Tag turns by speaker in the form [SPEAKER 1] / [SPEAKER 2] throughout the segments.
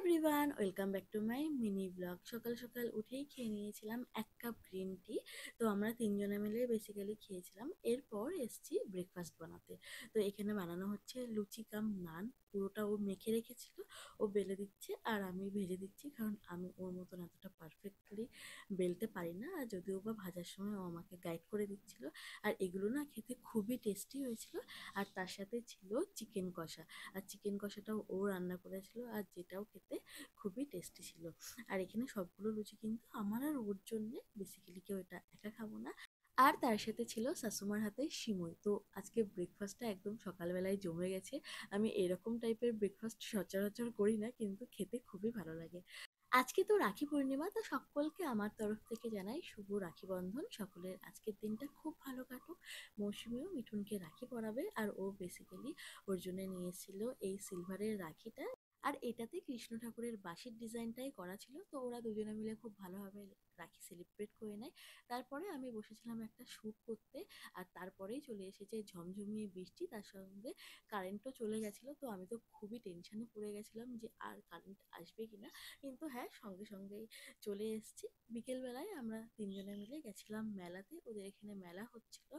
[SPEAKER 1] Everyone, welcome back to my mini blog. সকাল সকাল উঠেই খেয়ে নিয়েছিলাম 1 কাপ গ্রিন টি। তো আমরা তিনজনে মিলে বেসিক্যালি খেয়েছিলাম। এরপর এসছি ব্রেকফাস্ট বানাতে। তো এখানে বানানো হচ্ছে লুচি কাম নান। পুরোটা ও মেখে রেখেছিল, ও বেলে দিচ্ছে আর আমি ভেজে দিচ্ছি, কারণ আমি ওর মতন এতটা পারফেক্টলি বেলতে পারি না। আর যদিও বা ভাজার সময় ও আমাকে গাইড করে দিচ্ছিল। আর এগুলো না খেতে খুবই টেস্টি হয়েছিল। আর তার সাথে ছিল চিকেন কষা। আর চিকেন কষাটাও ও রান্না করেছিল, আর যেটাও খেতে খুবই টেস্টি ছিল। আর এখানে সবগুলো লুচি কিন্তু আমার আর ওর জন্যে, বেসিক্যালি কেউ এটা একা খাবো না। আর তার সাথে ছিল শাশুমার হাতে সিমুই। তো আজকে ব্রেকফাস্টটা একদম সকালবেলায় জমে গেছে। আমি এরকম টাইপের ব্রেকফাস্ট সচরাচর করি না, কিন্তু খেতে খুবই ভালো লাগে। আজকে তো রাখি পূর্ণিমা, তো সকলকে আমার তরফ থেকে জানাই শুভ রাখি বন্ধন। সকলের আজকের দিনটা খুব ভালো কাটুক। মৌসুমিও মিঠুনকে রাখি পরাবে, আর ও বেসিক্যালি ওর জন্য নিয়ে এসেছিল এই সিলভারের রাখিটা। আর এটাতে কৃষ্ণ ঠাকুরের বাঁশির ডিজাইনটাই করা ছিল। তো ওরা দুজনে মিলে খুব ভালোভাবে রাখি সেলিব্রেট করে নেয়। তারপরে আমি বসেছিলাম একটা শ্যুট করতে। আর তারপরেই চলে এসেছে ঝমঝমিয়ে বৃষ্টি, তার সঙ্গে কারেন্টও চলে গেছিলো। তো আমি তো খুবই টেনশনে পড়ে গেছিলাম যে আর কারেন্ট আসবে কিনা। কিন্তু হ্যাঁ, সঙ্গে সঙ্গেই চলে এসেছি। বিকেলবেলায় আমরা তিনজনে মিলে গেছিলাম মেলাতে। ওদের এখানে মেলা হচ্ছিল।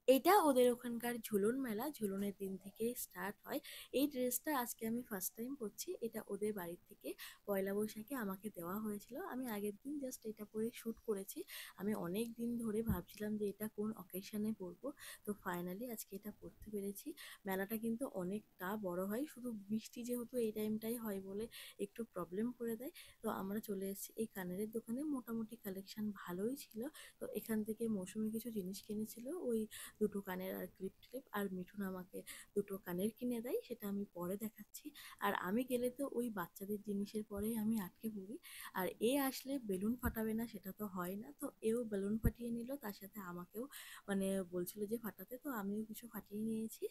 [SPEAKER 1] এটা ওদের ওখানকার ঝুলন মেলা, ঝুলনের দিন থেকে স্টার্ট হয়। এই ড্রেসটা আজকে আমি ফার্স্ট টাইম পরছি। এটা ওদের বাড়ির থেকে পয়লা বৈশাখে আমাকে দেওয়া হয়েছিল। আমি আগের দিন জাস্ট এটা পরে শ্যুট করেছি। আমি অনেক দিন ধরে ভাবছিলাম যে এটা কোন অকেশনে পরবো। তো ফাইনালি আজকে এটা পরতে পেরেছি। মেলাটা কিন্তু অনেকটা বড় হয়, শুধু বৃষ্টি যেহেতু এই টাইমটাই হয় বলে একটু প্রবলেম করে দেয়। তো আমরা চলে এসেছি এই কানের দোকানে। মোটামুটি কালেকশন ভালোই ছিল। তো এখান থেকে মৌসুমি কিছু জিনিস কিনেছিল, ওই দুটো কানের আর ক্লিপ টিলিপ। আর মিঠুন আমাকে দুটো কানের কিনে দেয়, সেটা আমি পরে দেখাচ্ছি। আর আমি গেলে তো ওই বাচ্চাদের জিনিসের পরেই আমি আটকে পড়ি। আর এ আসলে বেলুন ফাটাবে না, সেটা তো হয় না। তো এও বেলুন ফাটিয়ে নিল, তার সাথে আমাকেও মানে বলছিল যে ফাটাতে, তো আমিও কিছু ফাটিয়ে নিয়েছি।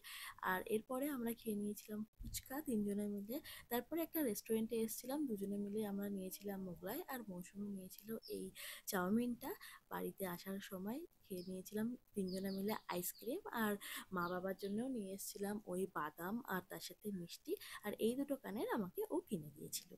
[SPEAKER 1] আর এরপরে আমরা খেয়ে নিয়েছিলাম ফুচকা তিনজনে মিলে। তারপরে একটা রেস্টুরেন্টে এসেছিলাম, দুজনে মিলে আমরা নিয়েছিলাম মোগলাই, আর মৌসুমি নিয়েছিল এই চাউমিনটা। বাড়িতে আসার সময় খেয়ে নিয়েছিলাম তিনজনে মিলে আইসক্রিম। আর মা বাবার জন্যও নিয়ে এসেছিলাম ওই বাদাম আর তার সাথে মিষ্টি। আর এই দুটো কানের আমাকে ও কিনে দিয়েছিল।